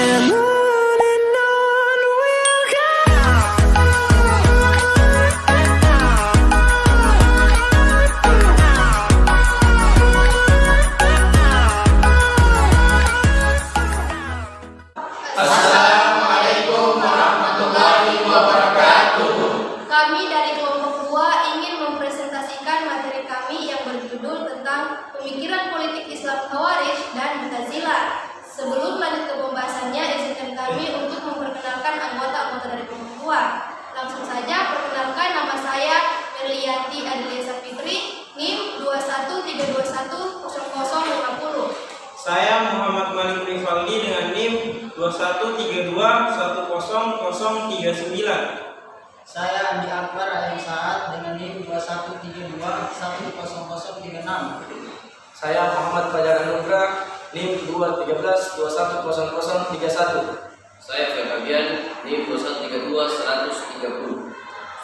and on we'll go. Kami dari kelompok 2 ingin mempresentasikan materi kami yang berjudul tentang pemikiran politik Islam Khawarij dan Mu'tazilah. Sebelum lanjut ke pembahasannya, izinkan kami untuk memperkenalkan anggota-anggota dari kelompok 2. Langsung saja perkenalkan, nama saya Merlianti Adeliasa Fitri, NIM 213210050. Saya Muhammad Malik Rivaldi dengan NIM 213210039. Saya Andi Akbar Ayam Saad dengan NIM 213210036. Saya Muhammad Fajar Anugrah, NIM 213210031. Saya Fabian, NIM 2132130.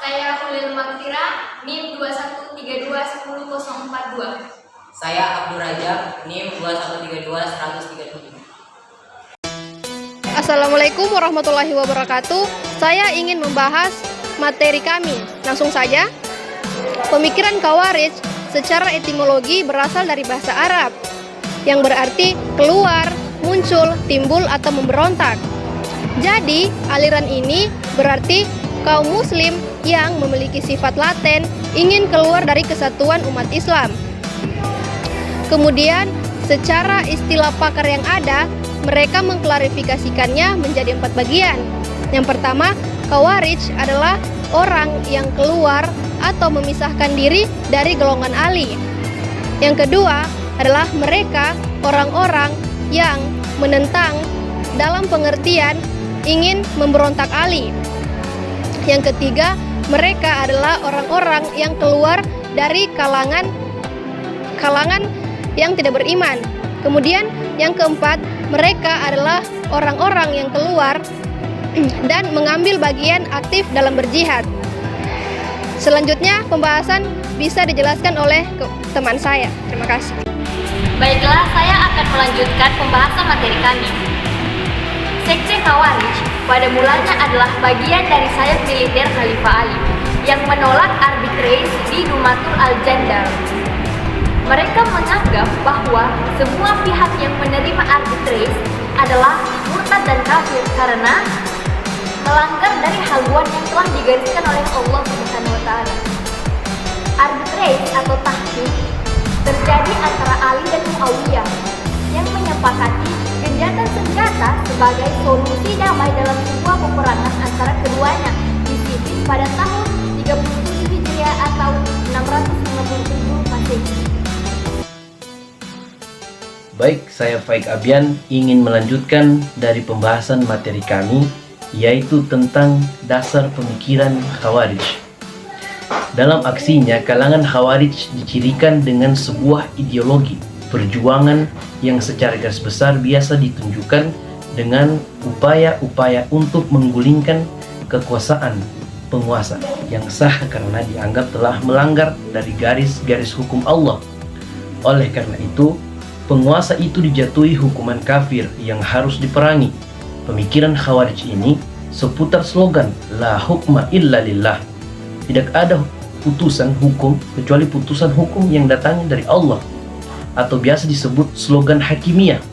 Saya Hulil Magfira, NIM 213210042. Saya Abdul Raja, NIM 2132137. Assalamualaikum warahmatullahi wabarakatuh. Saya ingin membahas materi kami. Langsung saja. Pemikiran Khawarij secara etimologi berasal dari bahasa Arab yang berarti keluar, muncul, timbul atau memberontak. Jadi, aliran ini berarti kaum muslim yang memiliki sifat laten ingin keluar dari kesatuan umat Islam. Kemudian, secara istilah pakar yang ada, mereka mengklarifikasikannya menjadi 4 bagian. Yang pertama, Khawarij adalah orang yang keluar atau memisahkan diri dari golongan Ali. Yang kedua adalah mereka orang-orang yang menentang dalam pengertian ingin memberontak Ali. Yang ketiga, mereka adalah orang-orang yang keluar dari kalangan yang tidak beriman. Kemudian yang keempat, mereka adalah orang-orang yang keluar dan mengambil bagian aktif dalam berjihad. Selanjutnya pembahasan bisa dijelaskan oleh teman saya. Terima kasih. Baiklah, saya akan melanjutkan pembahasan materi kami. Sekte Khawarij pada mulanya adalah bagian dari sayap militer Khalifah Ali yang menolak arbitrase di Dumatul Al-Jandal. Mereka menganggap bahwa semua pihak yang menerima arbitrase adalah murtad dan kafir karena melanggar dari haluan yang telah digariskan oleh Allah Subhanahu wa taala. Arbitrase atau tahkim terjadi antara Ali dan Muawiyah yang menyepakati gencatan senjata sebagai solusi damai dalam sebuah peperangan antara keduanya di Siffin pada tahun 37 Hijriah atau 657 Masehi. Baik, saya Faik Abian ingin melanjutkan dari pembahasan materi kami, yaitu tentang dasar pemikiran Khawarij. Dalam aksinya, kalangan Khawarij dicirikan dengan sebuah ideologi perjuangan yang secara garis besar biasa ditunjukkan dengan upaya-upaya untuk menggulingkan kekuasaan penguasa yang sah karena dianggap telah melanggar dari garis-garis hukum Allah. Oleh karena itu, penguasa itu dijatuhi hukuman kafir yang harus diperangi. Pemikiran Khawarij ini seputar slogan La hukma illa lillah. Tidak ada putusan hukum kecuali putusan hukum yang datangnya dari Allah, atau biasa disebut slogan hakimiyah.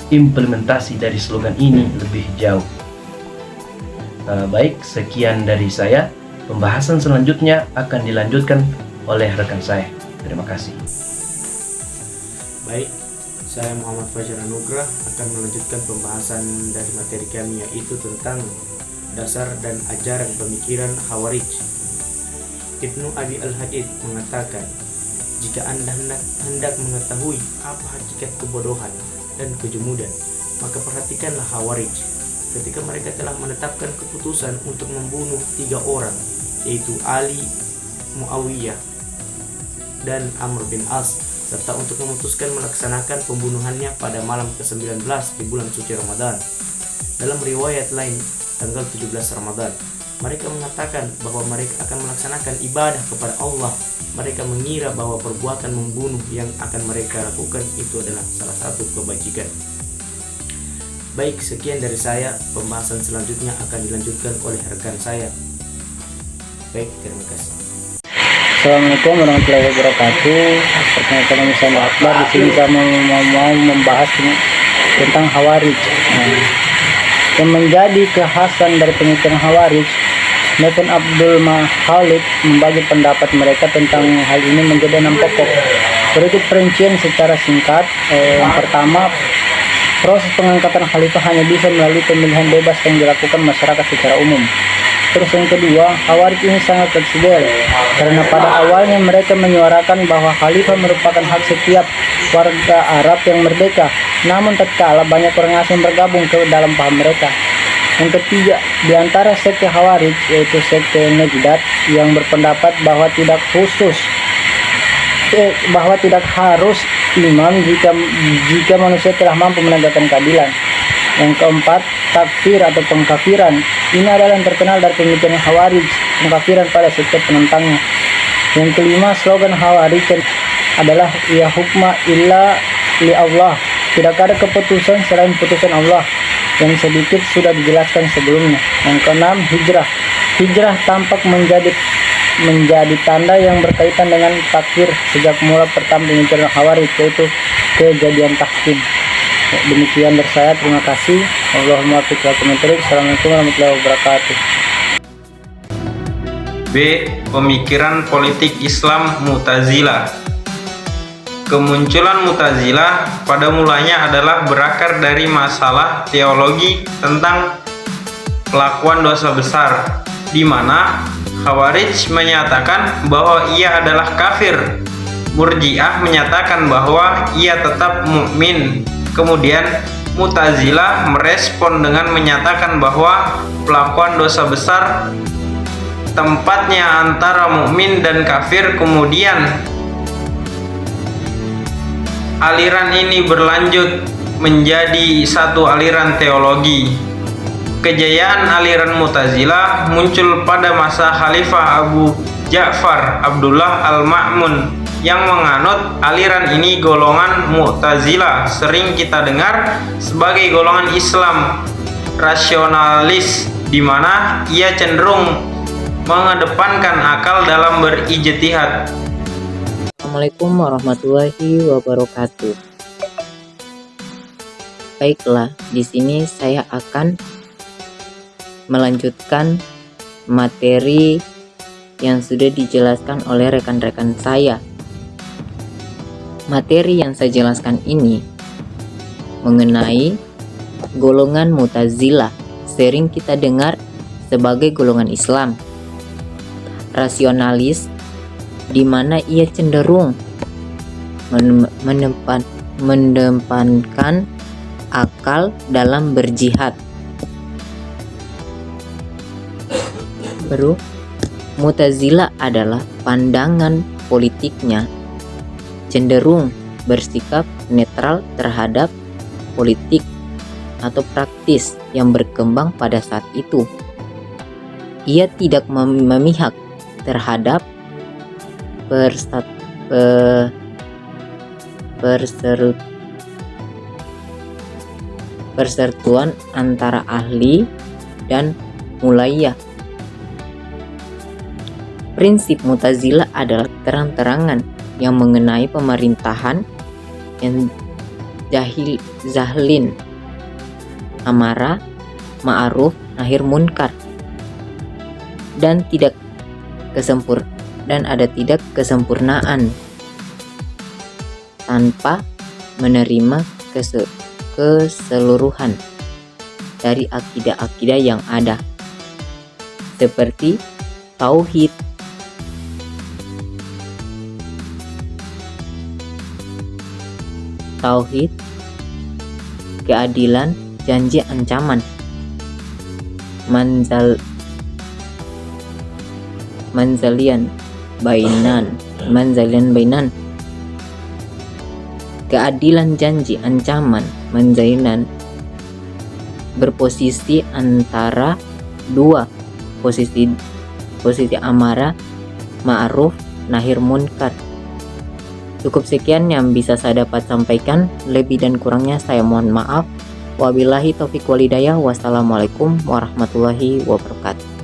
Implementasi dari slogan ini lebih jauh. Baik, sekian dari saya. Pembahasan selanjutnya akan dilanjutkan oleh rekan saya. Terima kasih. Baik, saya Muhammad Fajar Anugrah akan melanjutkan pembahasan dari materi kami, yaitu tentang dasar dan ajaran pemikiran Khawarij. Ibnu Abi Al-Hadid mengatakan, jika Anda hendak mengetahui apa hakikat kebodohan dan kejemudan, maka perhatikanlah Khawarij. Ketika mereka telah menetapkan keputusan untuk membunuh 3 orang, yaitu Ali, Muawiyah, dan Amr bin As, serta untuk memutuskan melaksanakan pembunuhannya pada malam ke-19 di bulan suci Ramadan. Dalam riwayat lain, tanggal 17 Ramadan, mereka mengatakan bahwa mereka akan melaksanakan ibadah kepada Allah. Mereka mengira bahwa perbuatan membunuh yang akan mereka lakukan itu adalah salah satu kebajikan. Baik, sekian dari saya. Pembahasan selanjutnya akan dilanjutkan oleh rekan saya. Baik, terima kasih. Assalamualaikum warahmatullahi wabarakatuh. Perkenalkan nama saya Akbar. Di sini saya mau membahas tentang Khawarij. Yang menjadi kekhasan dari pemikiran Khawarij, Nathan Abdul Khalid membagi pendapat mereka tentang hal ini menjadi 6 pokok. Berikut perincian secara singkat. Yang pertama, proses pengangkatan khalifah hanya bisa melalui pemilihan bebas yang dilakukan masyarakat secara umum. Terus yang kedua, Khawarij ini sangat fleksibel karena pada awalnya mereka menyuarakan bahwa khalifah merupakan hak setiap warga Arab yang merdeka. Namun tatkala banyak orang asing bergabung ke dalam paham mereka. Yang ketiga, di antara sekte Khawarij yaitu sekte Najdat yang berpendapat bahwa tidak harus imam jika manusia telah mampu menegakkan keadilan. Yang keempat, takfir atau pengkafiran. Ini adalah yang terkenal dari pemikiran Khawarij, pengkafiran pada setiap penentangnya. Yang kelima, slogan Khawarij adalah ya hukma illa li Allah. Tidak ada keputusan selain putusan Allah, yang sedikit sudah dijelaskan sebelumnya. Yang keenam, hijrah. Hijrah tampak menjadi tanda yang berkaitan dengan takfir sejak mula pertama pemikiran Khawarij, yaitu kejadian tahkim. Demikian dari saya, terima kasih. Allahumma fiq wa komentari. Assalamualaikum warahmatullahi wabarakatuh. B. Pemikiran politik Islam Mu'tazilah. Kemunculan Mu'tazilah pada mulanya adalah berakar dari masalah teologi tentang pelakuan dosa besar, di mana Khawarij menyatakan bahwa ia adalah kafir. Murji'ah menyatakan bahwa ia tetap mukmin. Kemudian Mu'tazilah merespon dengan menyatakan bahwa pelakuan dosa besar tempatnya antara mukmin dan kafir. Kemudian aliran ini berlanjut menjadi satu aliran teologi. Kejayaan aliran Mu'tazilah muncul pada masa Khalifah Abu Ja'far Abdullah Al-Ma'mun yang menganut aliran ini. Golongan Mu'tazilah sering kita dengar sebagai golongan Islam rasionalis, di mana ia cenderung mengedepankan akal dalam berijtihad. Assalamualaikum warahmatullahi wabarakatuh. Baiklah, di sini saya akan melanjutkan materi yang sudah dijelaskan oleh rekan-rekan saya. Materi yang saya jelaskan ini mengenai golongan Mu'tazilah, sering kita dengar sebagai golongan Islam rasionalis, di mana ia cenderung mendepankan akal dalam berjihad. Mu'tazilah adalah pandangan politiknya cenderung bersikap netral terhadap politik atau praktis yang berkembang pada saat itu. Ia tidak memihak terhadap persatuan antara ahli dan mulayah. Prinsip Mu'tazilah adalah terang-terangan yang mengenai pemerintahan yang zahlin, amarah, ma'ruf, nahi munkar, dan ada tidak kesempurnaan tanpa menerima keseluruhan dari akidah-akidah yang ada, seperti tauhid, keadilan, janji, ancaman, manzalian bainan, keadilan, janji, ancaman, manzalian, berposisi antara dua posisi amarah, ma'ruf, nahi munkar. Cukup sekian yang bisa saya dapat sampaikan, lebih dan kurangnya saya mohon maaf. Wabillahi taufiq walhidayah. Wassalamualaikum warahmatullahi wabarakatuh.